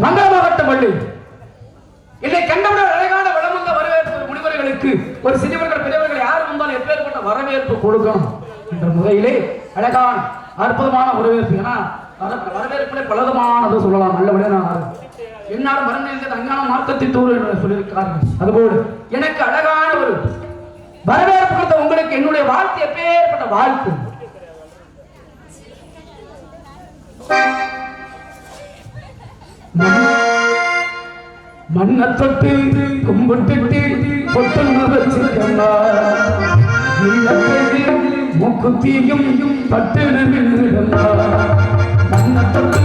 மங்களமாகட்டும் வள்ளி. என்னை கண்டவுடன் அழகான வளமுள்ள வரவேற்பு முனிவர்களுக்கு ஒரு சிறியவர்கள் பெரியவர்கள் யார் வந்தாலும் எப்பேற்பட்ட வரவேற்பு கொடுக்கணும் என்ற முறையிலே அழகான அற்புதமான வரவேற்பு. ஏன்னா வரவேற்புல பலவிதமானது சொல்லலாம். நல்லபடியா என்னாலும் மரம் இருக்கிறது அஞ்ஞான மார்க்கத்தை தூர் என்று சொல்லியிருக்கிறார்கள். அதுபோல் எனக்கு அழகான ஒரு வரவேற்பு கொடுத்த உங்களுக்கு என்னுடைய வாழ்த்து எப்பேற்பட்ட வாழ்த்து. மண்ண தொட்டு கும்பிட்டு பொட்டு மூக்குத்தியும் பட்டு மண்ண தொட்டு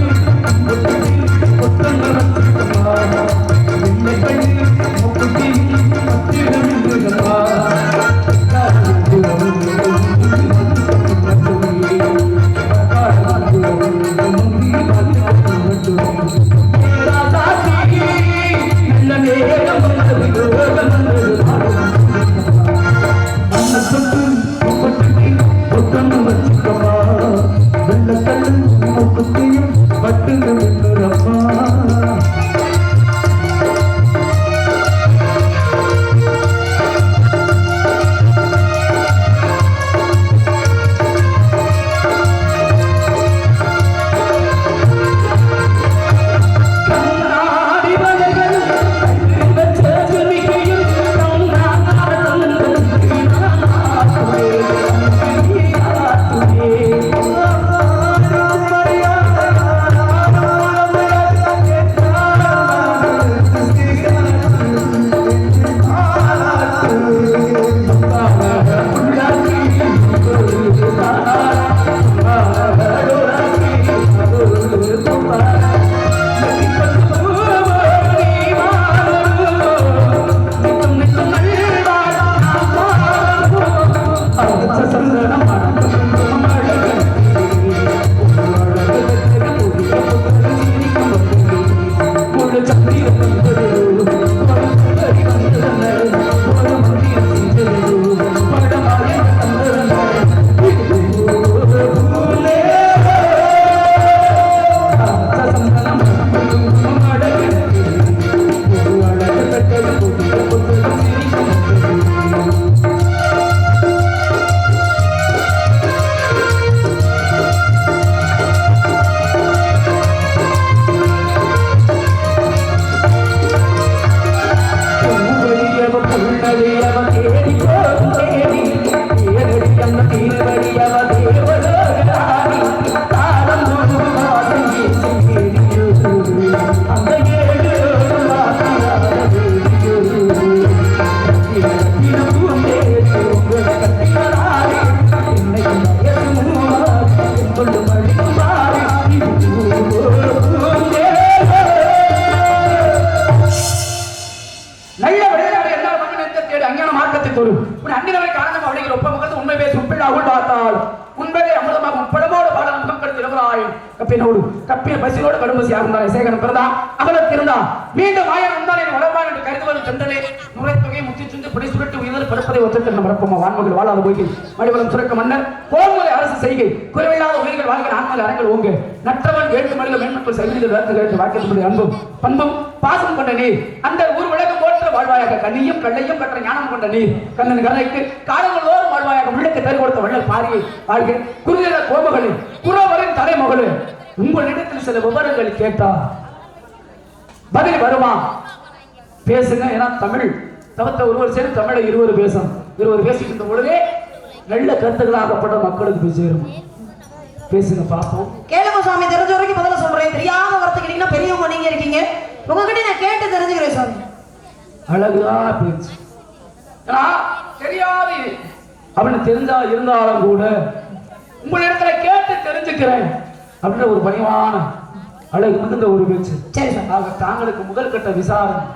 மீண்டும் ஆயிரம் வந்தால் என் வளர்வான் என்று கருதுவது சென்றலே நுழைத்தொகை முத்தி சுந்து பிடி சுருட்டு உயிர் படுப்பதை ஒத்தத்தில் நம்ம மறப்போமா வான்மகள் வாழாத போய்கள் மடிவளம் சுரக்க மன்னர் கோன்முறை அரசு செய்கை குறைவில்லாத உயிர்கள் வாழ்க்கை ஆன்மலை அரங்கள் ஓங்க நற்றவன் ஏழு மணில மேன்மக்கள் சைவீர்கள் வேர்த்து வாக்கியத்துடைய அன்பும் பண்பும் பாசம் கொண்ட நீர் அந்த ஊர் உலகம் போற்ற வாழ்வாயாக கண்ணியும் கள்ளையும் கற்ற ஞானம் கொண்ட நீர் கண்ணன் கருணைக்கு காலங்களோறும் வாழ்வாயாக உள்ளுக்கு தரு கொடுத்த வள்ளல் பாரியை வாழ்க்கை குறுநில கோபங்களே குறவரின் தலைமகளே உங்களிடத்தில் சில விவரங்கள் கேட்டா பதில் வருமா பேசுங்க. ஏன்னா தமிழ் தவத்த ஒருவர் சேர்ந்து தமிழை இருவர் பேசிக்கின்ற பொழுதே நல்ல கருத்துக்களாகப்பட்ட மக்களுக்கு போய் சேரும். பேசுங்க பாப்போம். கேளுங்க சுவாமி, தெரிஞ்ச வரைக்கும் பதில சொல்றேன். தெரியாத வார்த்தை கேட்டீங்கன்னா பெரியவங்க நீங்க இருக்கீங்க, உங்ககிட்ட நான் கேட்டு தெரிஞ்சுக்கிறேன் சுவாமி. அழகான பேச்சு. தெரியாது அப்படின்னு தெரிஞ்சா இருந்தாலும் கூட உங்களிடத்துல கேட்டு தெரிஞ்சுக்கிறேன் அப்படின்ற ஒரு பணிவான அழகு மிகுந்த ஒரு பேச்சு. சரி சார், ஆக தாங்களுக்கு முதல் கட்ட விசாரணை.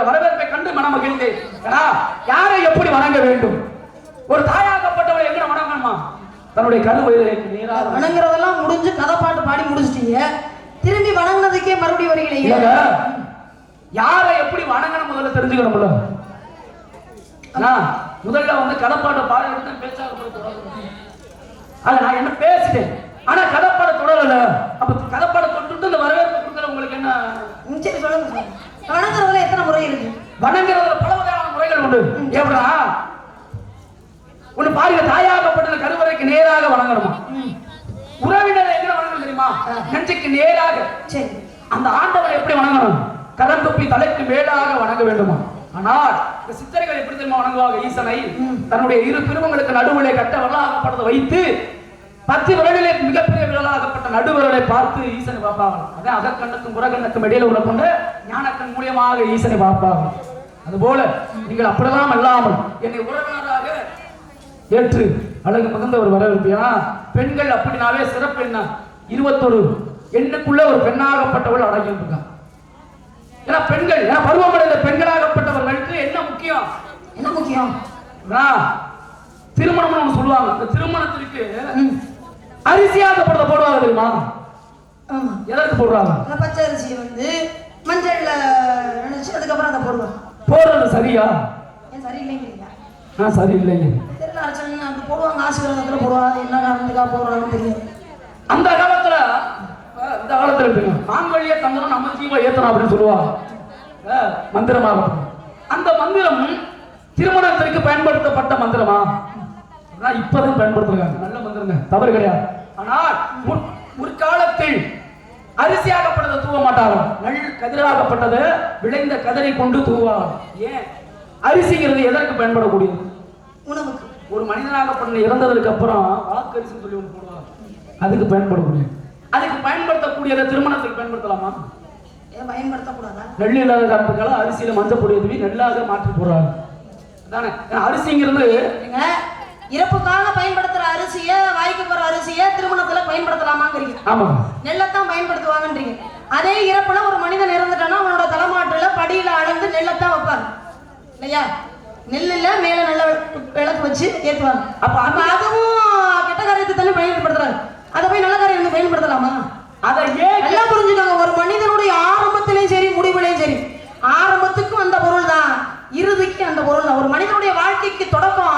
வரவேற்பை கண்டு மனம் மகிழ்ந்தேன். யாரை எப்படி வணங்க வேண்டும்? ஒரு தாயாகப்பட்டவளை எங்க வணங்கணுமா? தன்னுடைய கருவயிற்கு நேராக வணங்குறதெல்லாம் முடிஞ்சு கதை பாட்டு பாடி முடிச்சிட்டீங்க, திரும்பி வணங்கினதுக்கே மறுபடியும் வரீங்களே. யாரை எப்படி வணங்கணும் முதல்ல தெரிஞ்சுக்கணும்ல. முதல்ல வந்து கதைப்பாட்டை பாடி பேச்சாக நான் என்ன பேசிட்டேன், ஆனா கதைப்பாட தொடரல. அப்ப கதைப்பாட தொட்டு இந்த வரவேற்பு கொடுக்குற உங்களுக்கு என்ன? சரி சொல்லுங்க. வணங்குறதுல எத்தனை முறை இருக்கு? வணங்குறதுல பல வகையான முறைகள் உண்டு. எப்படா ஒண்ணு பாருங்க, தாயாகப்பட்ட கருவறைக்கு நேராக வணங்கணுமா? உறவினரை எங்க வணங்கணும் தெரியுமா? நெஞ்சுக்கு நேராக. சரி, அந்த ஆண்டவரை எப்படி வணங்கணும்? கரந்துப்பி தலைக்கு மேலாக வணங்க வேண்டுமா? ஆனால் இந்த சித்தர்கள் எப்படி தெரியுமா வணங்குவாங்க? ஈசனை தன்னுடைய இரு பிரிவுகளுக்கு நடுவிலே கட்ட வரலாகப்பட்டதை வைத்து 10 விரலிலே மிகப்பெரிய விரலாகப்பட்ட நடுவிரலை பார்த்து ஈசனை பார்ப்பாங்க. அதான் அகக்கண்ணுக்கும் புறக்கண்ணுக்கும் இடையில உள்ள கொண்டு ஞானக்கண் மூலியமாக ஈசனை பார்ப்பாங்க. அதுபோல நீங்கள் அப்படிதான் அல்லாமல் என்னை உறவினராக ஏற்று அழகு மிகுந்த ஒரு வரவேற்பு. ஏன்னா பெண்கள் அப்படினாவே சிறப்பு என்ன? 21 எண்ணுக்குள்ள ஒரு பெண்ணாகப்பட்டவள் அடங்கி இருக்காங்க. ஏன்னா பெண்கள், ஏன்னா பருவமடைந்த பெண்களாகப்பட்டவர்களுக்கு என்ன முக்கியம்? என்ன முக்கியம்? திருமணம்னு ஒண்ணு சொல்லுவாங்க. இந்த திருமணத்திற்கு அரிசியாகப்பட்டதை போடுவாங்க தெரியுமா? எதற்கு போடுறாங்க? பச்சை அரிசியை வந்து மஞ்சள்ல நினைச்சு அதுக்கப்புறம் அதை போடுவாங்க. போடுறது சரியா? ஏன் சரியில்லைங்கிறீங்க? சரி இல்லைங்க, தெரியல. அர்ச்சனை அப்படி போடுவாங்க, ஆசீர்வாதத்துல போடுவாங்க. என்ன காரணத்துக்காக போடுறாங்கன்னு தெரியும். அந்த காலத்துல இந்த காலத்துல இருக்குங்க, மாங்கல்ய தந்தனம் நம்ம ஜீவ ஏத்தனம் அப்படின்னு சொல்லுவாங்க மந்திரமாக. அந்த மந்திரம் திருமணத்திற்கு பயன்படுத்தப்பட்ட மந்திரமா? இப்பதான் பயன்படுத்துறாங்க. நல்ல மந்திரங்க, தவறு கிடையாது. ஆனால் முற்காலத்தில் அரிசியாகப்பட்டதை தூவ மாட்டாங்க. நல் கதிராகப்பட்டதை விளைந்த கதிரை கொண்டு தூவாங்க. ஏன்? அரிசிங்கிறது எதற்கு பயன்படக்கூடியது? உணவுக்கு. ஒரு மனிதனாகப்பட்ட இறந்ததுக்கு அப்புறம் வாக்கரிசின்னு சொல்லி ஒன்று போடுவாங்க, அதுக்கு பயன்படக்கூடிய. அதுக்கு பயன்படுத்தக்கூடியதை திருமணத்துக்கு பயன்படுத்தலாமா? ஏன் பயன்படுத்தக்கூடாதா? நெல் இல்லாத காரணத்துக்காக அரிசியில மஞ்சள் பொடியை நெல்லாக மாற்றி போடுறாங்க. அதானே அரிசிங்கிறது. இறப்புக்காக பயன்படுத்துற அரிசிய, வாய்க்கு போற அரிசிய திருமணத்துல பயன்படுத்தலாமாங்கிறீங்க? ஆமா, நெல்லத்தான் பயன்படுத்துவாங்கன்றீங்க. அதே இறப்புல ஒரு மனிதன் இறந்துட்டானா அவனோட தலைமாட்டுல படியில அளந்து நெல்லத்தான் வைப்பாங்க இல்லையா? நெல்லுல மேல நல்ல விளக்கு வச்சு ஏற்றுவாங்க. அப்ப அதுவும் கெட்ட காரியத்தை தானே பயன்படுத்துறாங்க. அதை போய் நல்ல காரியம் பயன்படுத்தலாமா? அதை எல்லாம் புரிஞ்சுக்கோங்க. ஒரு மனிதனுடைய ஆரம்பத்திலையும் சரி முடிவுலையும் சரி, ஆரம்பத்துக்கும் அந்த பொருள் தான், இறுதிக்கு அந்த பொருள் தான். ஒரு மனிதனுடைய வாழ்க்கைக்கு தொடக்கம்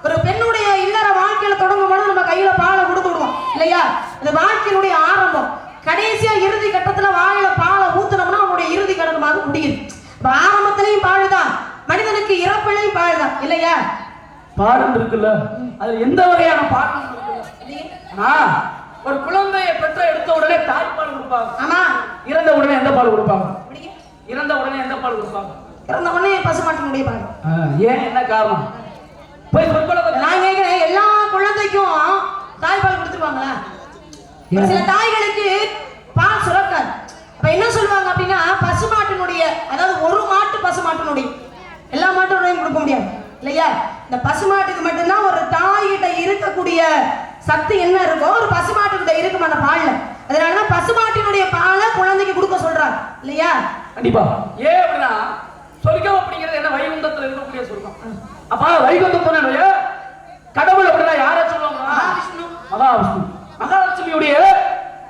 ஒரு பெண்ணுடைய இல்லற வாழ்க்கையில தொடங்கும் போது நம்ம கையில பாலை கொடுத்து விடுவோம் இல்லையா? இந்த வாழ்க்கையினுடைய ஆரம்பம். கடைசியா இறுதி கட்டத்துல வாயில பாலை ஊத்துனோம்னா அவனுடைய இறுதி கட்டமாக முடியுது. ஆரம்பத்திலையும் பால் தான், மனிதனுக்கு இறப்பிலையும் பால் தான் இல்லையா? பாடம் இருக்குல்ல, அது எந்த வகையான பாடம்? ஒரு குழந்தையை பெற்ற எடுத்த உடனே தாய்ப்பால் கொடுப்பாங்க. ஆமா. இறந்த உடனே எந்த பால் கொடுப்பாங்க? இறந்த உடனே எந்த பால் கொடுப்பாங்க? இறந்த உடனே பசுமாட்டினுடைய பால். ஏன், என்ன காரணம்? போய் நான் கேட்கிறேன், எல்லா குழந்தைக்கும் தாய்ப்பால் கொடுத்துருவாங்களா? சில தாய்களுக்கு பால் சுரக்காது. அப்ப என்ன சொல்லுவாங்க அப்படின்னா, பசுமாட்டினுடைய, அதாவது ஒரு மாட்டு பசுமாட்டினுடைய, எல்லா மாட்டுடையும் கொடுக்க முடியாது இல்லையா? இந்த பசுமாட்டுக்கு மட்டும்தான் ஒரு தாயிட்ட இருக்கக்கூடிய சக்தி என்ன இருக்கோ ஒரு பசுமாட்டுக்கிட்ட இருக்கும் அந்த பால்ல. அதனாலதான் பசுமாட்டினுடைய பாலை குழந்தைக்கு கொடுக்க சொல்றாங்க இல்லையா? கண்டிப்பா. ஏன் அப்படின்னா சொர்க்கம் அப்படிங்கிறது என்ன? வைகுந்தத்துல இருக்கக்கூடிய சொர்க்கம். அப்ப வைகுந்தத்துல கடவுள் அப்படின்னா யார சொல்லுவாங்க? மகாவிஷ்ணு. மகாவிஷ்ணு. மகாலட்சுமியுடைய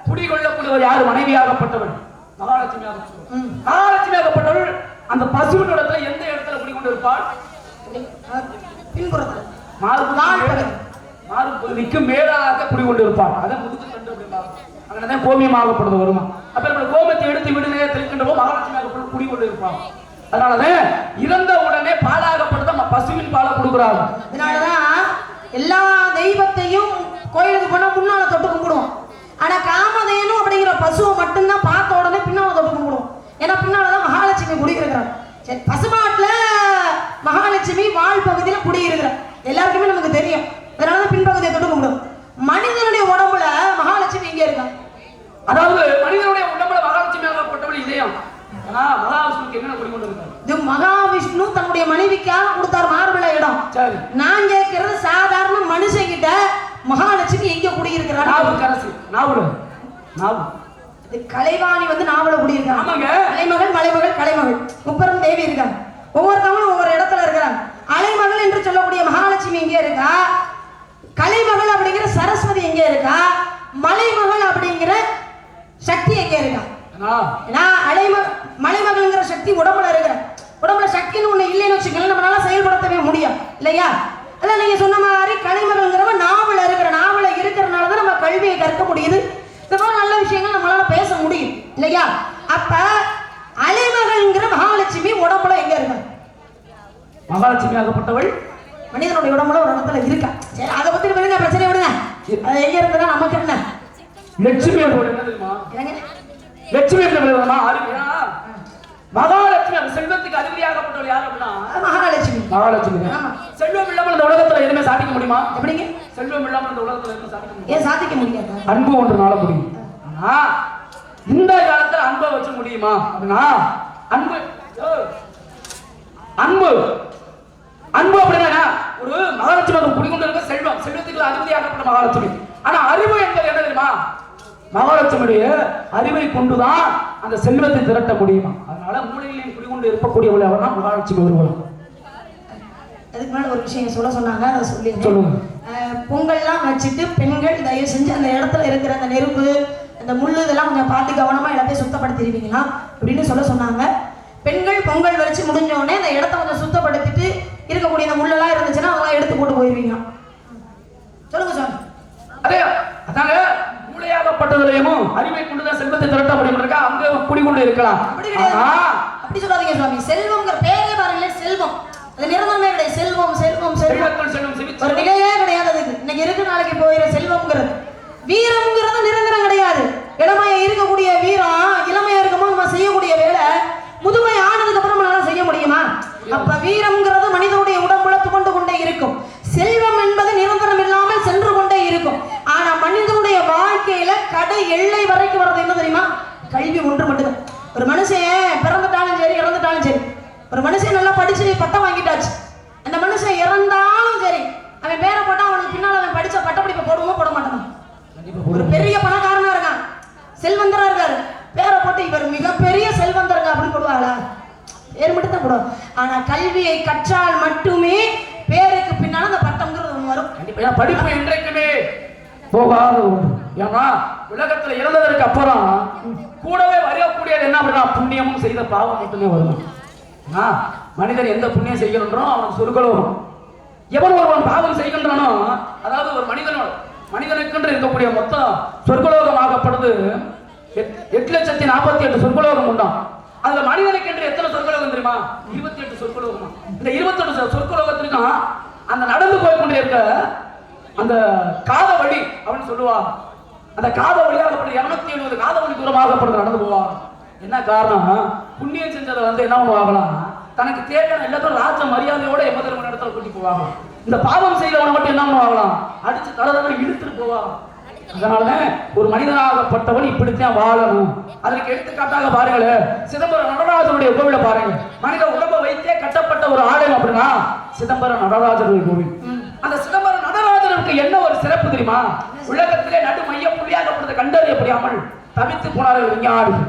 குடிகொள்ளக்கூடியவர் யாரு? மனைவியாகப்பட்டவள் மகாலட்சுமியாக. மகாலட்சுமியாகப்பட்டவள் அந்த பசுவின் இடத்துல எந்த இடத்துல குடிகொண்டு இருப்பாள்? பின்புறத்துல மாறுபகுதிக்கு மேலாக குடிகொண்டு இருப்பார். அதான் முதுகு கண்டு அப்படின்பாங்க. அங்கதான் கோமியமாகப்படுது வருமா? அப்ப நம்ம கோமத்தை எடுத்து விடுதே திருக்கின்றவோ மகாலட்சுமியாக குடிகொண்டு இருப்பாங்க. அதனாலதான் இறந்த உடனே பாலாகப்படுத்த பசுவின் பாலை கொடுக்குறாங்க. அதனாலதான் எல்லா தெய்வத்தையும் கோயிலுக்கு போனா முன்னால தொட்டு கும்பிடுவோம். ஆனா காமதேனு அப்படிங்கிற பசுவை மட்டும்தான் பார்த்த உடனே பின்னால தொட்டு கும்பிடுவோம். ஏன்னா பின்னாலதான் மகாலட்சுமி குடியிருக்கிறாங்க. சரி, பசுமாட்டுல மகாலட்சுமி வாழ் பகுதியில குடியிருக்கிறார், எல்லாருக்குமே நமக்கு தெரியும். அதனாலதான் பின்பகுதியை தொட்டு கும்பிடும். மனிதனுடைய உடம்புல மகாலட்சுமி இங்கே இருக்கா? அதாவது மனிதனுடைய உடம்புல மகாலட்சுமியாகப்பட்டவள் இதயம். மகாவிஷ்ணுக்கு என்ன குடிகொண்டு இருக்காரு? இது மகாவிஷ்ணு தன்னுடைய மனைவிக்காக கொடுத்தார் மார்பள இடம். சரி, நான் கேட்கிறது சாதாரண மனுஷன் கிட்ட மகாலட்சுமி எங்க குடியிருக்கிறார்? நாவுக்கரசி. நாவுல கலைவாணி வந்து நாவல குடியிருக்காங்க. ஆமாங்க. கலைமகள், மலைமகள், கலைமகள், முப்பெரும் தேவி இருக்கா. இருக்காங்க, ஒவ்வொருத்தவங்களும் ஒவ்வொரு இடத்துல இருக்கிறாங்க. அலைமகள் என்று சொல்லக்கூடிய மகாலட்சுமி இங்கே இருக்கா, கலைமகள் அப்படிங்கிற சரஸ்வதி எங்கே இருக்கா, மலைமகள் அப்படிங்கிற சக்தி எங்கே இருக்கா? மலைமகள்ங்கிற சக்தி உடம்புல இருக்கிற, உடம்புல சக்தின்னு ஒண்ணு இல்லைன்னு வச்சுக்கோங்க, நம்மளால செயல்படுத்தவே முடியும் இல்லையா? அதான் நீங்க சொன்ன மாதிரி கலைமகள்ங்கிறவ நாவல இருக்கிறனாலதான் நம்ம கல்வியை கற்க முடியுது. இந்த மாதிரி நல்ல விஷயங்கள் நம்மளால பேச முடியும் இல்லையா? அப்ப அலைமகள்ங்கிற மகாலட்சுமி உடம்புல எங்க இருக்கா? மகாலட்சுமி ஆகப்பட்டவள் மனிதனுடைய உடம்புல ஒரு இடத்துல இருக்கா. சரி, அதை பத்தி விடுங்க, பிரச்சனை விடுங்க. அது எங்க இருந்ததா நமக்கு என்ன? லட்சுமி என்ன தெரியுமா? லட்சுமி மகாலட்சுமி செல்வத்துக்கு அதிபதியாகப்பட்டவள் யார் அப்படின்னா மகாலட்சுமி. மகாலட்சுமி செல்வம் இல்லாமல் இந்த உலகத்துல எதுவுமே சாதிக்க முடியுமா? எப்படிங்க? செல்வம் இல்லாமல் இந்த உலகத்துல எதுவுமே சாதிக்க முடியும்? ஏன் சாதிக்க முடியாது? அன்பு ஒன்றுனால முடியும். ஆனா இந்த காலத்துல அன்பை வச்சு முடியுமா அப்படின்னா அன்பு அன்பு அன்பு அப்படின்னா ஒரு மகாலட்சுமி குடிக்கொண்டு இருக்க செல்வம், செல்வத்துக்கு அதிபதியாகப்பட்ட மகாலட்சுமி. ஆனா அறிவு என்பது என்ன தெரியுமா? மகாலட்சுமியுடைய அறிவை கொண்டுதான் அந்த செல்வத்தை திரட்ட முடியுமா? அதனால மூலையிலையும் குடிகொண்டு இருக்கக்கூடியவள் அவர்தான் மகாலட்சுமி ஒருவள். அதுக்கு மேல ஒரு விஷயம் சொல்ல சொன்னாங்க, அதை சொல்லி சொல்லுங்க. பொங்கல்லாம் வச்சுட்டு பெண்கள் தயவு செஞ்சு அந்த இடத்துல இருக்கிற அந்த நெருப்பு, அந்த முள்ளு இதெல்லாம் கொஞ்சம் பார்த்து கவனமா எல்லாத்தையும் சுத்தப்படுத்திடுவீங்களா அப்படின்னு சொல்ல சொன்னாங்க. பெண்கள் பொங்கல் வச்சு முடிஞ்ச உடனே அந்த இடத்த கொஞ்சம் சுத்தப்படுத்திட்டு இருக்கக்கூடிய அந்த முள்ளெல்லாம் இருந்துச்சுன்னா அதெல்லாம் எடுத்து போட்டு போயிருவீங்க. சொல்லுங்க சார். அதே அதாங்க மூளையாகப்பட்டதுலயும் அறிவை கொண்டுதான் செல்வத்தை திரட்ட முடியும். அங்க குடிகொண்டு இருக்கலாம். அப்படி சொல்லாதீங்க சுவாமி. செல்வம்ங்கிற பேரே பாருங்களேன், செல்வம் அது நிரந்தரமே கிடையாது. செல்வம் செல்வம் செல்வம் ஒரு நிலையே கிடையாது. அதுக்கு இன்னைக்கு இருக்கு நாளைக்கு போயிட செல்வம்ங்கிறது. வீரம்ங்கிறது நிரந்தரம் கிடையாது. இளமையா இருக்கக்கூடிய வீரம், இளமையா இருக்கும்போது நம்ம செய்யக்கூடிய வேலை முதுமை ஆனதுக்கு அப்புறம் நம்மளால செய்ய முடியுமா? அப்ப வீரம்ங்கிறது மனிதனுடைய உடம்புல துவண்டு கொண்டே இருக்கும். செல்வம் என்பது நிரந்தரம் இல்லாமல் சென்று கொண்டே இருக்கும். ஆனா மனிதனுடைய வாழ்க்கையில கடை எல்லை வரைக்கும் வர்றது என்ன தெரியுமா? கல்வி ஒன்று மட்டும்தான். ஒரு மனுஷன் பிறந்துட்டாலும் சரி இறந்துட்டாலும் சரி, ஒரு மனுஷன் நல்லா படிச்சு பட்டம் வாங்கிட்டாச்சு, அந்த மனுஷன் இறந்தாலும் சரி அவன் பேரை போட்டா அவனுக்கு பின்னால் அவன் படிச்ச பட்டப்படிப்பை போடுவோம் போட மாட்டான். ஒரு பெரிய பணக்காரனா இருக்கான், செல்வந்தரா இருக்காரு, பேரை போட்டு இவர் மிகப்பெரிய செல்வந்தருங்க அப்படின்னு போடுவாங்களா? பேர் மட்டும் தான் போடுவாங்க. ஆனா கல்வியை கற்றால் மட்டுமே பேருக்கு பின்னால அந்த பட்டம்ங்கிறது ஒண்ணு வரும். படிப்பு இன்றைக்குமே போகாத ஒன்று. ஏன்னா உலகத்துல இறந்ததற்கு அப்புறம் கூடவே வரக்கூடியது என்ன அப்படின்னா புண்ணியமும் செய்த பாவம் மட்டுமே வரும். மனிதன் எந்த புண்ணியம் செய்கின்றனோ அவன் சொர்க்கலோகம். எவன் ஒருவன் பாவம் செய்கின்றானோ, அதாவது ஒரு மனிதனுக்கென்று இருக்கக்கூடிய மொத்தம் சொர்க்கலோகமாகப்படுது 8,48,000 சொர்க்கலோகம் உண்டாம். அதுல மனிதனுக்கு என்று எத்தனை சொர்க்கலோகம் தெரியுமா? 28 சொர்க்கலோகம். இந்த 28 சொர்க்கலோகத்திற்கும் அந்த நடந்து போய் கொண்டே இருக்க அந்த காத வழி அப்படின்னு சொல்லுவாங்க. அந்த காத வழியாகப்பட்ட 270 காத வழி தூரமாகப்படுறது நடந்து போவாங்க. என்ன காரணம்? புண்ணியம் செஞ்சதை என்ன பண்ணுவாங்களாம், தனக்கு தேவையான எல்லாத்தையும் ராஜ மரியாதையோட எமதர்மன் இடத்துல கூட்டி போவாங்க. இந்த பாவம் செய்தவனை மட்டும் என்ன பண்ணுவாங்களாம், அடிச்சு தரதவனை இழுத்துட்டு போவாங்க. அதனால ஒரு மனிதனாகப்பட்டவன் இப்படித்தான் வாழணும். அதற்கு எடுத்துக்காட்டாக பாருங்களேன், சிதம்பரம் நடராஜனுடைய கோவிலை பாருங்க. மனித உடம்பை வைத்தே கட்டப்பட்ட ஒரு ஆலயம் அப்படின்னா சிதம்பரம் நடராஜனுடைய கோவில். அந்த சிதம்பரம் நடராஜனுக்கு என்ன ஒரு சிறப்பு தெரியுமா? உலகத்திலே நடு மைய புள்ளியாகப்படுத்த கண்டறியப்படியாமல் தவித்து போனார்கள் விஞ்ஞானிகள்.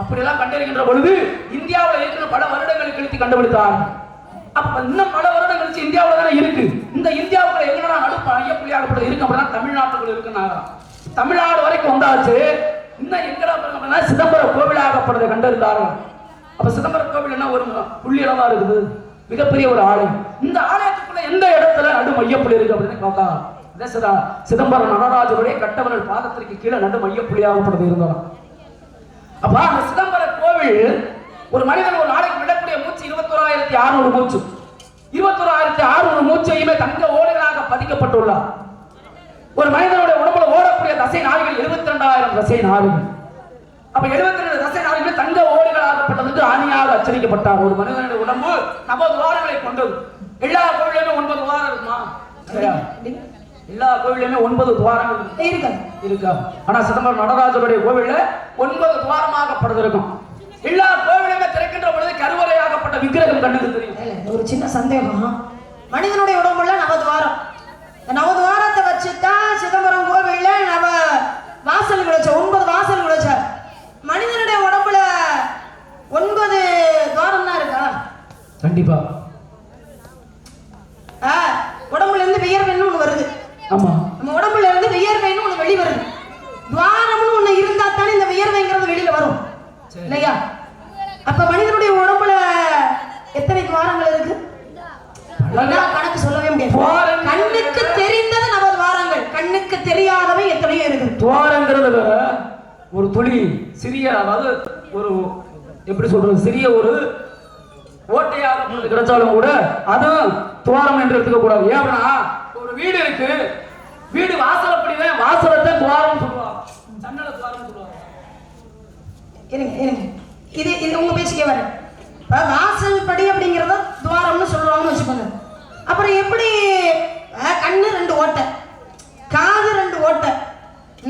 அப்படியெல்லாம் கண்டறிகின்ற பொழுது இந்தியாவில் இருக்கிற பல வருடங்கள் கழித்து கண்டுபிடித்தார்கள். அப்ப இன்னும் பல வருடம் கழிச்சு இந்தியாவில் தானே இருக்கு. இந்த இந்தியாவுக்குள்ள எங்கன்னா நடு மைய புள்ளியாகப்பட்ட இருக்கு அப்படின்னா தமிழ்நாட்டுக்குள்ள இருக்குன்னாங்க. தமிழ்நாடு வரைக்கும் வந்தாச்சு. இன்னும் எங்கடா அப்படின்னா சிதம்பரம் கோவிலாகப்படுறதை கண்டறிந்தார்கள். அப்ப சிதம்பரம் கோவில் என்ன ஒரு புள்ளியிடமா இருக்குது, மிகப்பெரிய ஒரு ஆலயம். இந்த ஆலயத்துக்குள்ள எந்த இடத்துல நடு மையப்புள்ளி இருக்கு அப்படின்னு பார்த்தா சிதம்பரம் நடராஜருடைய கட்டவர்கள் பாதத்திற்கு கீழே நடு மையப்புள்ளியாகப்படுறது இருந்தாங்க. அப்ப அந்த சிதம்பரம் கோவில் ஒரு மனிதன் ஒரு நாளைக்கு விடக்கூடிய மூச்சு 21,600 மூச்சு. 21,600 மூச்சையுமே தங்க ஓடுகளாக பதிக்கப்பட்டுள்ளார். ஒரு மனிதனுடைய உடம்புல ஓடக்கூடிய தசை நாடுகள் 72,000 தசை நாடுகள். அப்ப 72 தசை நாடுகள் தங்க ஓடுகளாகப்பட்டதற்கு ஆணியாக அச்சரிக்கப்பட்டார். ஒரு மனிதனுடைய உடம்பு 9 துவாரங்களை கொண்டது. எல்லா கோவிலுமே 9 துவாரம் இருக்குமா? எல்லா கோவிலுமே 9 துவாரங்கள் இருக்கா? ஆனா சிதம்பரம் நடராஜருடைய கோவில்ல 9 துவாரமாகப்படுது இருக்கும். எல்லா கோவிலுமே திறக்கின்ற பொழுது கருவறையாகப்பட்ட விக்கிரகம் கண்ணுக்கு தெரியும். ஒரு சின்ன சந்தேகம், மனிதனுடைய உடம்புல 9 துவாரம், 9 துவாரத்தை வச்சுதான் சிதம்பரம் கோவில்ல நவ வாசல்கள் வச்ச 9 வாசல்கள் வச்ச. மனிதனுடைய உடம்புல 9 துவாரம் தான் இருக்கா? கண்டிப்பா. உடம்புல இருந்து வியர்வைன்னு ஒண்ணு வருது. ஆமா, நம்ம உடம்புல இருந்து வியர்வைன்னு ஒண்ணு வெளி வருது. துவாரம்னு ஒண்ணு இருந்தா தானே இந்த வியர்வைங்கிறது வெளியில வரும் இல்லையா? அப்ப மனிதனுடைய உடம்புல எத்தனை துவாரங்கள் இருக்கு? கணக்கு சொல்லவே முடியாது. கண்ணுக்கு தெரிந்தது நம்ம துவாரங்கள், கண்ணுக்கு தெரியாதவை எத்தனையோ இருக்கு. துவாரங்கிறது ஒரு துளி சிறிய, அதாவது ஒரு எப்படி சொல்றது, சிறிய ஒரு ஓட்டையாக கிடைச்சாலும் கூட அதுவும் துவாரம் என்று எடுத்துக்க கூடாது. ஏன் அப்படின்னா ஒரு வீடு இருக்கு, வீடு வாசல் அப்படிதான், வாசலத்தை துவாரம் சொல்லுவாங்க, ஜன்னல துவாரம் சொல்லுவாங்க. இது இது உங்க பேசிக்க வர வாசல் படி அப்படிங்கறத துவாரம்னு சொல்றாங்கன்னு வச்சுக்கோங்க. அப்புறம் எப்படி கண்ணு 2 ஓட்டை, காது 2 ஓட்டை,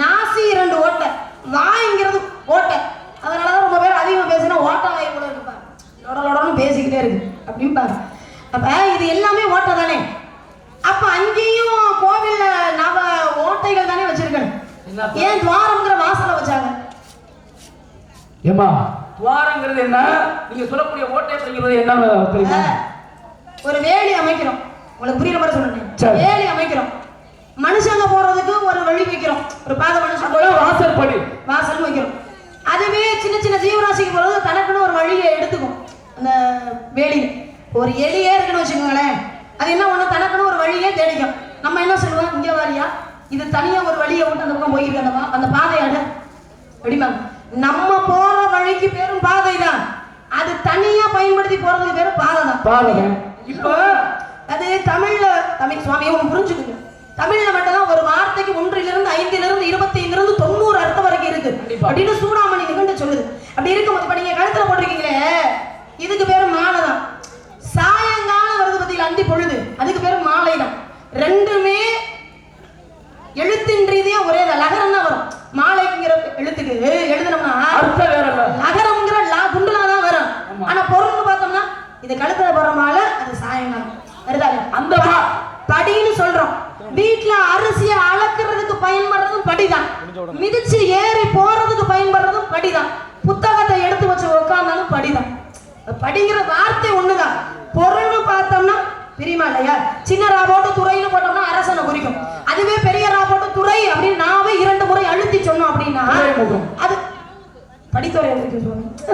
நாசி 2 ஓட்டை, வாய்ங்கிறது ஓட்டை. அதனாலதான் ரொம்ப பேர் அதிகமா பேசினா ஓட்ட வாய் கூட இருப்பாங்க, லொடலொடன்னு பேசிக்கிட்டே இருக்கு அப்படின்னு பாரு. அப்ப இது எல்லாமே ஓட்டை தானே. அப்ப அங்கேயும் கோவில்ல நவ ஓட்டைகள் தானே வச்சிருக்கணும். ஏன் துவாரம்ங்கிற வாசலை வச்சாங்க? ஏமா துவாரங்கிறது என்ன, நீங்க சொல்லக்கூடிய ஓட்டை அப்படிங்கிறது என்ன தெரியுமா? ஒரு வேலி அமைக்கிறோம், உங்களுக்கு புரியுற மாதிரி சொல்றேன். வேலி அமைக்கிறோம், மனுஷங்க போறதுக்கு ஒரு வழி வைக்கிறோம், ஒரு பாதை மனுஷன் போல வாசல் படி வாசல் வைக்கிறோம். அதுவே சின்ன சின்ன ஜீவராசிக்கு போறது தனக்குன்னு ஒரு வழியை எடுத்துக்கும். அந்த வேலி ஒரு எலியே இருக்குன்னு வச்சுக்கோங்களேன், அது என்ன ஒண்ணு தனக்குன்னு ஒரு வழியே தேடிக்கும். நம்ம என்ன சொல்லுவோம், இங்க வாரியா, இது தனியா ஒரு வழியை விட்டு அந்த பக்கம் போயிருக்க அந்த பாதையாடு அப்படிமா. நம்ம போற வழிக்கு பேரும் பாதை தான், அது தனியா பயன்படுத்தி போறதுக்கு பேரும் பாதை தான். இப்போ அது தமிழ் சுவாமியை ஒண்ணு புரிஞ்சுக்கணும். தமிழ்ல மட்டும்தான் ஒரு வார்த்தைக்கு 1லிருந்து 5லிருந்து 25லிருந்து 90 அர்த்தம் வரைக்கும் இருக்கு அப்படின்னு சூடாமணி நிகழ்ந்து சொல்லுது. அப்படி இருக்கும்போது இப்ப நீங்க கழுத்துல போட்டிருக்கீங்களே, இதுக்கு பேரு மாலை தான். சாயங்காலம் வருது பத்தியில் அந்தி பொழுது, அதுக்கு பேரு மாலை தான். ரெண்டுமே எழுத்தின் ரீதியா ஒரே தான், லகரம் தான் வரும். மாலைங்கிற எழுத்துக்கு எழுதணும்னா லகரம்ங்கிற குண்டுலா தான் வரும். ஆனா பொருள்னு பார்த்தோம்னா இது கழுத்துல போற மாலை, அது சாயங்காலம் வருதாங்க. அந்த படின்னு சொல்றோம். வீட்டுல அரிசியை அளக்குறதுக்கு பயன்படுறதும் படிதான், மிதிச்சு ஏறி போறதுக்கு பயன்படுறதும் படிதான், புத்தகத்தை எடுத்து வச்சு உட்கார்ந்தாலும் படிதான். படிங்கிற வார்த்தை ஒண்ணுதான். பொருள்னு பார்த்தோம்னா தெரியுமா இல்லையா? சின்ன ரா போட்டு துறைன்னு போட்டோம்னா அரசனை குறிக்கும். அதுவே பெரிய ரா போட்டு துறை அப்படின்னு நாவே 2 முறை அழுத்தி சொன்னோம் அப்படின்னா அது படித்துறை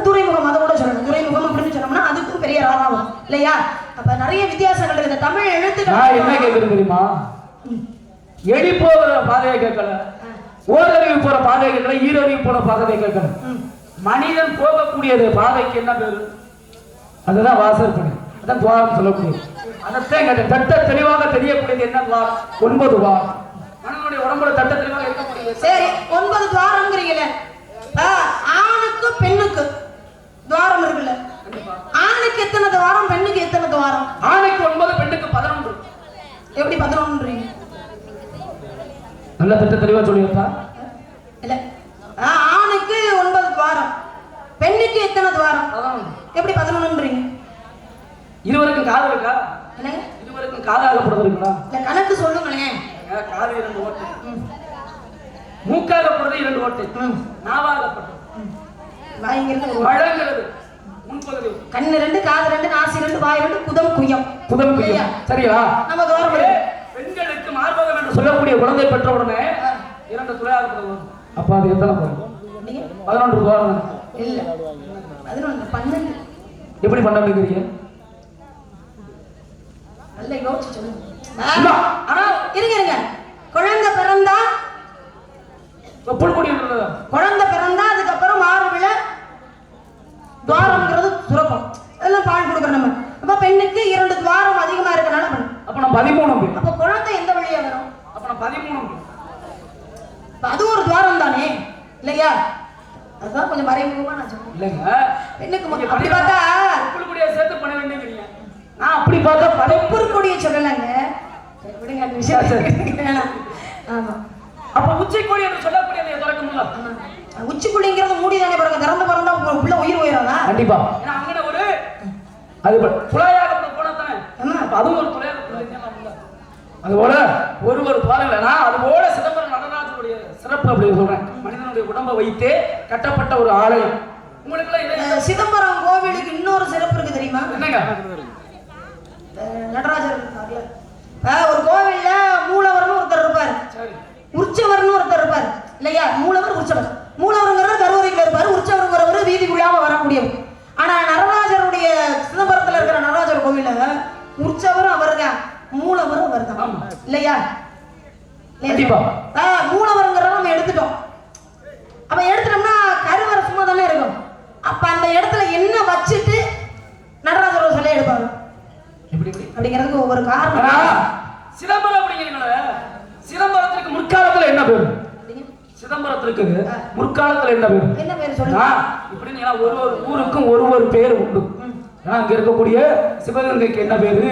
துறைமுகம். அதை கூட சொல்லணும், துறைமுகம் அப்படின்னு சொன்னோம்னா அதுக்கும் பெரிய ராதாவும் இல்லையா? அப்ப நிறைய வித்தியாசங்கள் இருக்கு. இந்த தமிழ் எழுத்துக்கள் என்ன கேட்குது தெரியுமா? எடி போகிற பாதையை கேட்கல, ஓரறிவு போற பாதையை கேட்கல, ஈரறிவு போற பாதையை கேட்கல. மனிதன் போகக்கூடியது பாதைக்கு என்ன பேரு? அதுதான் வாசல் படி, அதான் துவாரம் சொல்லக்கூடியது. அதைத்தான் கேட்டேன். தட்ட தெளிவாக தெரியக்கூடியது என்ன துவாரம்? 9 துவாரம். மனிதனுடைய உடம்புல தட்ட தெளிவாக இருக்கக்கூடியது. சரி, 9 துவாரம்ங்கிறீங்களே, ஆணுக்கு பெண்ணுக்கு துவாரம் இருக்குல்ல? ஆணுக்கு எத்தனை துவாரம், பெண்ணுக்கு எத்தனை துவாரம்? ஆணுக்கு 9, பெண்ணுக்கு 11. எப்படி 11ன்றீங்க? நல்ல தட்ட தெளிவா சொல்லியிருக்கா இல்ல. ஆணுக்கு 9 துவாரம், பெண்ணுக்கு எத்தனை துவாரம்? எப்படி 11ன்றீங்க? இருவருக்கும் காது இருக்கா? என்னங்க? இருவருக்கும் காதாகப்படுறது இருக்குங்களா? இல்ல, கணக்கு சொல்லுங்களேன். காது 2 ஓட்டை, மூக்காகப்படுறது 2 ஓட்டை, நாவாகப்பட்டது, வழங்குறது முன்பகுதி, கண்ணு 2, காது 2, நாசி 2, வாய் 2, குதம் குயம். குதம் குயம். சரியா? நம்ம கௌரவம். பெண்களுக்கு மார்பகம் என்று சொல்லக்கூடிய குழந்தை பெற்ற உடனே 2 துளையாகப்படுது. அப்ப அது எத்தனை போகும்? 11 துவாரம். இல்ல, 11 12. எப்படி பண்ணீங்க? நல்ல யோசிச்சு சொல்லுங்க. இருங்க. குழந்தை பிறந்தா குழந்தை பிறந்தா அதுக்கப்புறம் மார்புல துவாரம்ங்கிறது சுரக்கும், அதெல்லாம் பால் கொடுக்குற நம்ம. அப்ப பெண்ணுக்கு 2 துவாரம் அதிகமா இருக்கனால அப்ப நம்ம 13. அப்ப குழந்தை எந்த வழியா வரும்? அப்ப நம்ம 13. அது ஒரு துவாரம் தானே இல்லையா? அதுதான் கொஞ்சம் மறைமுகமா நான் சொல்றேன். இல்லங்க, பெண்ணுக்கு அப்படி பார்த்தா புல்குடியை சேர்த்து பண்ண வேண்டியதுங்க. நான் அப்படி பார்த்தா பருப்புக்குடியை சொல்லலைங்க. விடுங்க அந்த விஷயம். ஆமா, அப்ப உச்சிக்குடி என்று சொல்லக்கூடியதை திறக்கும்ல. உச்சிக்குடிங்கிறது மூடி தானே பாருங்க, திறந்து பிறந்தா உள்ள உயிர் உயிராதா? கண்டிப்பா. ஏன்னா அங்கே ஒரு அது துளையாக போனா தானே, அதுவும் ஒரு துளையாக. அதுபோல ஒரு துவாரங்களா, அதுபோல சிதம்பரம் நடராஜனுடைய சிறப்பு அப்படி சொல்றேன். மனிதனுடைய உடம்பை வைத்தே கட்டப்பட்ட ஒரு ஆலயம். உங்களுக்கு எல்லாம் இதே சிதம்பரம் கோவிலுக்கு இன்னொரு சிறப்பு இருக்கு தெரியுமா? என்னங்க? நடராஜர் இருக்கார்ல, ஒரு கோவில்ல மூலவர்னு ஒருத்தர் இருப்பாரு, சரி, உற்சவர்னு ஒருத்தர் இருப்பாரு இல்லையா? மூலவர் உற்சவர். மூலவருங்கிறது கருவறைக்குள்ள இருப்பாரு, உற்சவருங்கிறவர் வீதிக்குள்ளாம வரக்கூடியவர். ஆனா நடராஜருடைய சிதம்பரத்துல இருக்கிற நடராஜர் கோவில்ல உற்சவரும் அவர்தான், மூலவரும் அவர்தான் இல்லையா? மூலவருங்கிறத நம்ம எடுத்துட்டோம். அப்ப எடுத்துட்டோம்னா கருவறை சும்மா தானே இருக்கும். அப்ப அந்த இடத்துல என்ன வச்சுட்டு நடராஜரோட சிலை எடுப்பாங்க அப்படிங்கிறதுக்கு ஒவ்வொரு காரணம். சிதம்பரம் அப்படிங்கிறீங்களே, சிதம்பரத்துக்கு முற்காலத்துல என்ன பேரு? சிதம்பரத்துக்கு முற்காலத்துல என்ன பேரு? என்ன பேரு சொல்லுங்க. இப்படின்னு ஒரு ஒரு ஊருக்கும் ஒரு ஒரு பேர் உண்டு. அங்க இருக்கக்கூடிய சிவகங்கைக்கு என்ன பேரு,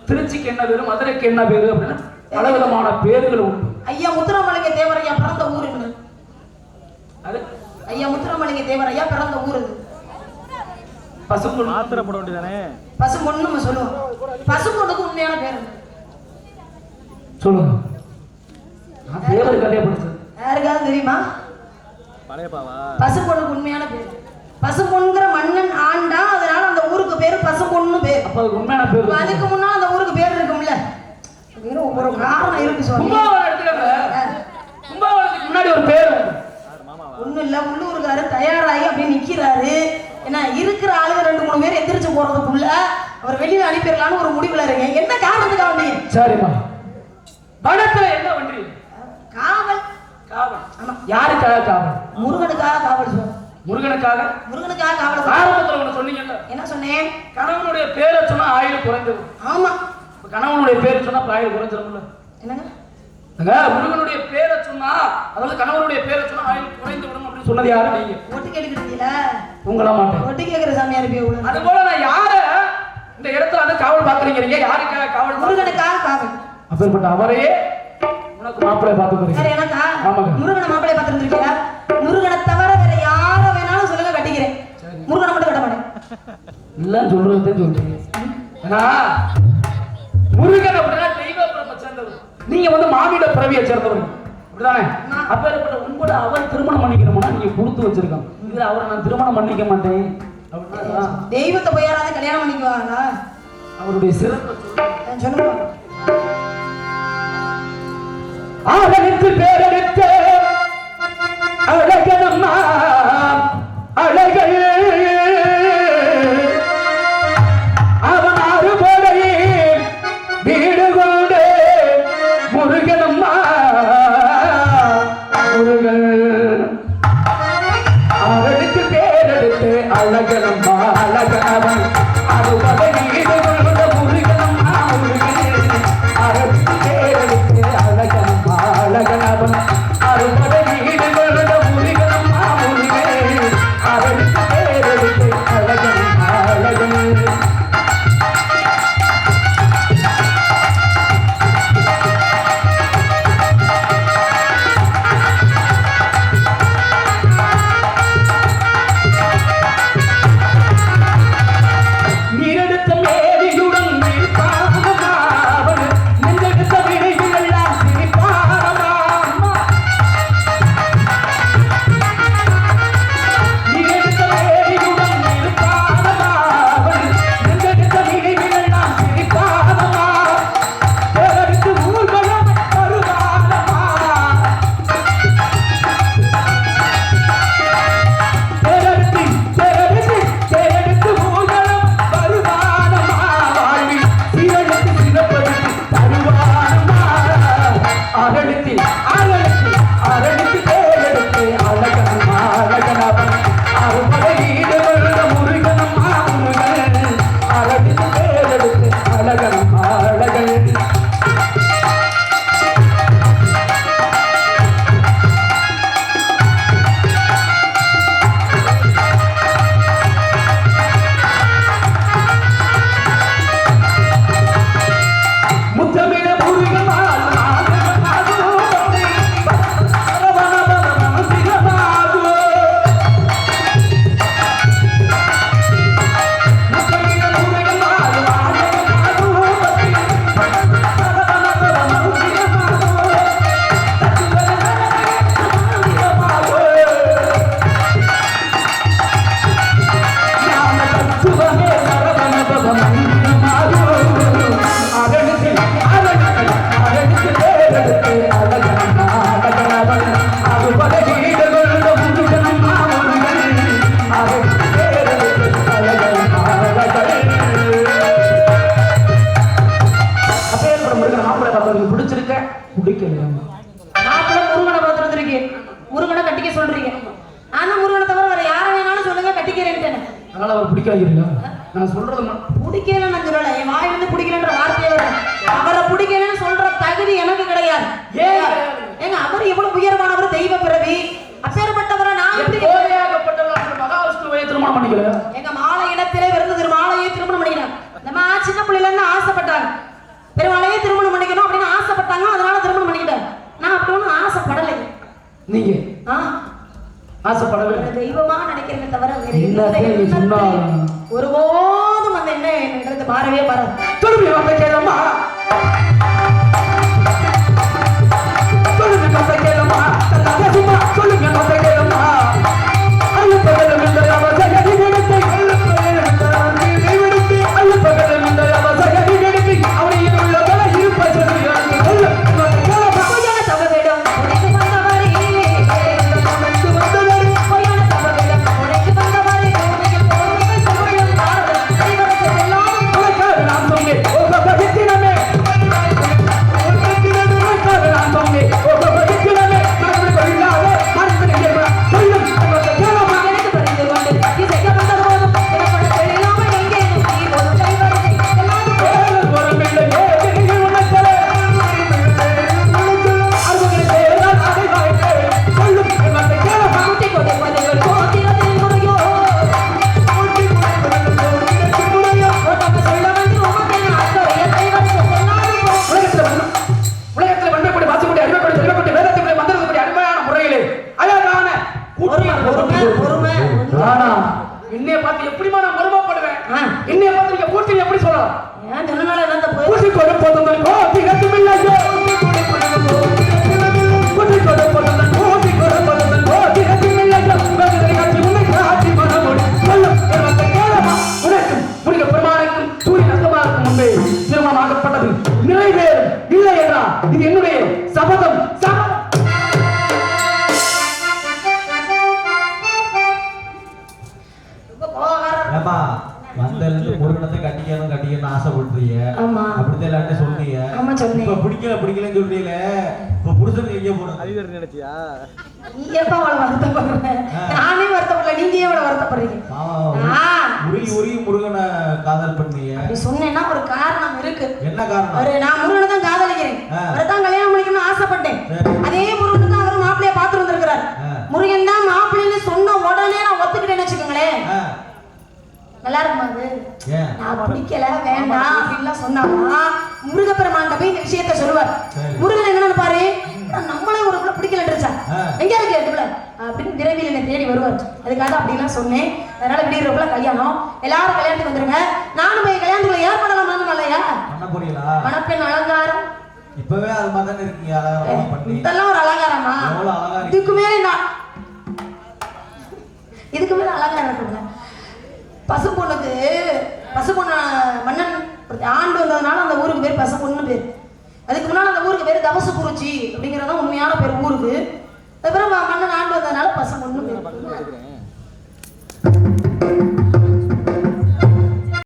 திருச்சிக்கு என்ன பேரு, மதுரைக்கு என்ன பேரு அப்படின்னு பலவிதமான பேர்கள் உண்டு. ஐயா முத்துராமலிங்க தேவரையா பிறந்த ஊர் என்ன? அது ஐயா முத்துராமலிங்க தேவரையா பிறந்த ஊர் இது பசும்பொன். மாத்திரப்பட வேண்டியதானே? பசும்பொன்னு நம்ம சொல்லுவோம். பசும்பொண்ணுக்கு உண்மையான பேர் சொல்லுங்க. நான் தேவர் கதையை படிச்சது. யாருக்காவது தெரியுமா? பழையப்பாவா? பசும்பொண்ணுக்கு உண்மையான பேர் பசும்பொன்கிற மன்னன் ஆண்டா, அதனால அந்த ஊருக்கு பேரு பசும்பொன்னு பேர். அப்ப அதுக்கு உண்மையான பேர். அதுக்கு முன்னால அந்த ஊருக்கு பேர் இருக்கும்ல, ஒரு காரணம் இருக்கு. சொல்லுங்க. கும்பகோணம் எடுத்துக்கங்க. கும்பகோணத்துக்கு முன்னாடி ஒரு பேர் உண்டு. ஒண்ணும் இல்ல, உள்ளூருக்காரு தயாராகி அப்படியே நிக்கிறாரு. ஏன்னா இருக்கிற ஆளுங்க 2-3 பேர் எந்திரிச்சு போறதுக்குள்ள அவர் வெளியில அனுப்பிடலான்னு ஒரு முடிவுல இருக்கு. என்ன காரணத்துக்காக வந்தீங்க? சரிம்மா, பணத்துல என்ன வண்டி? காவல். காவல். ஆமா. யாருக்காக காவல்? முருகனுக்காக காவல் சொல்லுங்க. முருகனுக்காக. முருகனுக்காக காவல். ஆரம்பத்துல ஒண்ணு சொன்னீங்கல்ல, என்ன சொன்னேன்? கணவனுடைய பேரை சொன்னா ஆயுள் குறைந்துடும். ஆமா, கணவனுடைய பேர் சொன்னா ஆயுள் குறைஞ்சிரும்ல. என்னங்க? முருகனுடைய பேரை சொன்னா, அதாவது கணவனுடைய பேரை சொன்னா ஆயுள் குறைந்து விடும் அப்படின்னு சொன்னது யாரு? நீங்க. ஒட்டு கேட்டுக்கிட்டீங்களா? உங்கள மாட்டேன். ஒட்டு கேட்கிற சாமியார் போய். அது போல நான் யார இந்த இடத்துல வந்து காவல் பாக்குறீங்க? யாருக்காக காவல்? முருகனுக்காக காவல். அப்பேற்பட்ட அவரையே உனக்கு மாப்பிள்ளை பார்த்துக்கிறீங்க. வேற எனக்கா? ஆமாங்க. முருகனை மாப்பிள்ளை பார்த்துருக்கீங்களா? முருகனை தவிர வேற யார வேணாலும் சொல்லுங்க, கட்டிக்கிறேன். முருகனை மட்டும் கட்ட மாட்டேன். இல்லன்னு சொல்றதே சொல்றீங்க. முருகன் அப்படின்னா தெய்வ பிறப்பை சேர்ந்தவர். நீங்க வந்து மானிட பிறவியை சேர்ந்தவர் அப்படிதானே? அப்பேற்பட்ட உங்களோட அவர் திருமணம் பண்ணிக்கணும்னா நீங்க கொடுத்து வச்சிருக்கோம். இதுல அவரை நான் திருமணம் பண்ணிக்க மாட்டேன் அப்படின்னா தெய்வத்தை போய் யாராவது கல்யாணம் பண்ணிக்குவாங்களா? அவருடைய சிறப்பை சொல்லுங்க. ஆலனுக்கு பேரெடுத்த அழகனம்மா அழகல் அவன் அறுபடை வீடு கொண்டு முருகனம்மா முருகன். அவனுக்கு பேரெடுத்து அழகனம்மா அழகனவன் அறுபடை வீடு கொண்ட முருகனம்மா முருகன். அவனுக்கு பேரெடுத்து அழகனம்மா அழகனவன் அறுபடை வீடு கொண்ட முருகனம்மா முருகன். அவனுக்கு பேரெடுத்து அழகனம்மா அழகன். நீரெடுத்த பிடிச்சிருக்க பிடிக்கல மாப்பிள்ளை முருகனை பார்த்துருந்துருக்கேன். முருகனை கட்டிக்க சொல்றீங்க. ஆனா முருகனை தவிர வேற யாரை வேணாலும் சொல்லுங்க, கட்டிக்கிறேன்ட்டு. அதனால அவர் பிடிக்காதீங்களா? நான் சொல்றது பிடிக்கல நான் சொல்லல, என் வாயிலிருந்து பிடிக்கலன்ற வார்த்தையே வரும். அவரை பிடிக்கலன்னு சொல்ற தகுதி எனக்கு கிடையாது. ஏங்க அவர் எவ்வளவு உயர்வானவர், தெய்வ பிறவி, அப்பேற்பட்டவரை நான் எப்படி மகாவிஷ்ணுவை திருமணம் பண்ணிக்கல? எங்க மாலை இடத்திலே விருந்தது மாலையை திருமணம் பண்ணிக்கிறாங்க. நம்ம சின்ன பிள்ளைல இருந்து ஆசைப்பட்டாங்க, பெருமாளையே திருமணம் பண்ணிக்கணும் அப்படின்னு ஆசைப்பட்டாங்க, அதனால திருமணம் பண்ணிக்கிட்டாங்க. நான் அப்படி ஒன்றும் ஆசைப்படலை. நீங்க ஆசைப்படவே தெய்வமா நினைக்கிறேன் தவிர ஒருபோதும் அந்த என்ன மாறவே மாறாது. சொல்லுங்க வந்து கேளம்மா, சொல்லுங்க வந்து கேளம்மா, சொல்லுங்க வந்து கேளம்மா. என்னைய பார்த்து எப்படிமா நான் மருமப்படுவேன்? என்னைய பார்த்து நீங்க பூர்த்தி எப்படி சொல்லலாம்? ஏன் சொன்னனால என்ன தப்பு? பூர்த்தி கொடு போதுங்கள் கோதி கட்டுமில்லையோ, பூர்த்தி கொடு போதுங்கள் கோதி கொடு போதுங்கள் கோதி கட்டுமில்லையோ, வேதனை காட்சி உன்னை காட்சி மனமோடு சொல்லும் என்னத்தை கேளமா. உனக்கும் உனக்கு பெருமானுக்கும் சூரிய நந்தமாருக்கும் முன்பே திருமணமாகப்பட்டது நிறைவேறும். இல்லை என்றால் இது என்னுடைய சபதம். முருகனத்தை கட்டிக்கணும் ஆசைப்படுறீங்க. அப்படித்தான் எல்லார்ட்ட சொல்றீங்க. இப்ப பிடிக்கலன்னு சொல்றீங்க. இப்ப புருஷனுக்கு எங்க போறது? அதிகாரி நினைச்சியா? நீ எப்ப அவளை வருத்தப்படுற? நானே வருத்தப்படல, நீங்க எவ்வளவு வருத்தப்படுறீங்க? உருகி முருகனை காதல் பண்ணீங்க. அப்படி சொன்னேன்னா ஒரு காரணம் இருக்கு. என்ன காரணம்? நான் முருகனை தான் காதலிக்கிறேன், அவரை தான் கல்யாணம் பண்ணிக்கணும்னு ஆசைப்பட்டேன். அதே முருகன் தான் அவர் மாப்பிள்ளைய பார்த்து வந்திருக்கிறார். முருகன் தான் மாப்பிள்ளைன்னு சொன்ன உடனே நான் ஒத்துக்கிட்டேன்னு வச்சுக்கோங்களேன். நல்லா இருக்குமா அது? நான் பிடிக்கல வேண்டாம் அப்படின்லாம் சொன்னாங்கன்னா முருகப்பெருமான்கிட்ட போய் இந்த விஷயத்த சொல்லுவார். முருகன் என்னன்னு பாரு, நம்மளே ஒரு பிள்ளை பிடிக்கலன்றா எங்க இருக்கு பிள்ளை அப்படின்னு விரைவில் என்னை தேடி வருவார். அதுக்காக அப்படிலாம் சொன்னேன். அதனால விடியறதுக்குள்ள கல்யாணம், எல்லாரும் கல்யாணத்துக்கு வந்துருங்க. நானும் போய் கல்யாணத்துக்குள்ள ஏற்படலாம் இல்லையா? மணப்பெண் அலங்காரம் இப்பவே அது மாதிரி இருக்கீங்க. இதெல்லாம் ஒரு அலங்காரமா? இதுக்கு மேல அலங்காரம் இருக்குங்க. பசுப்பொண்ணு மன்னன் ஆண்டு வந்ததுனால அந்த ஊருக்கு பேர் பசுப்பொண்ணு பேர். அதுக்கு முன்னாடி அந்த ஊருக்கு பேர் தவசகுறிச்சி அப்படிங்கிறதான் உண்மையான பேர் ஊருக்கு. அதுக்கப்புறம் மன்னன் ஆண்டு வந்ததுனால பசுப்பொண்ணு பேர்.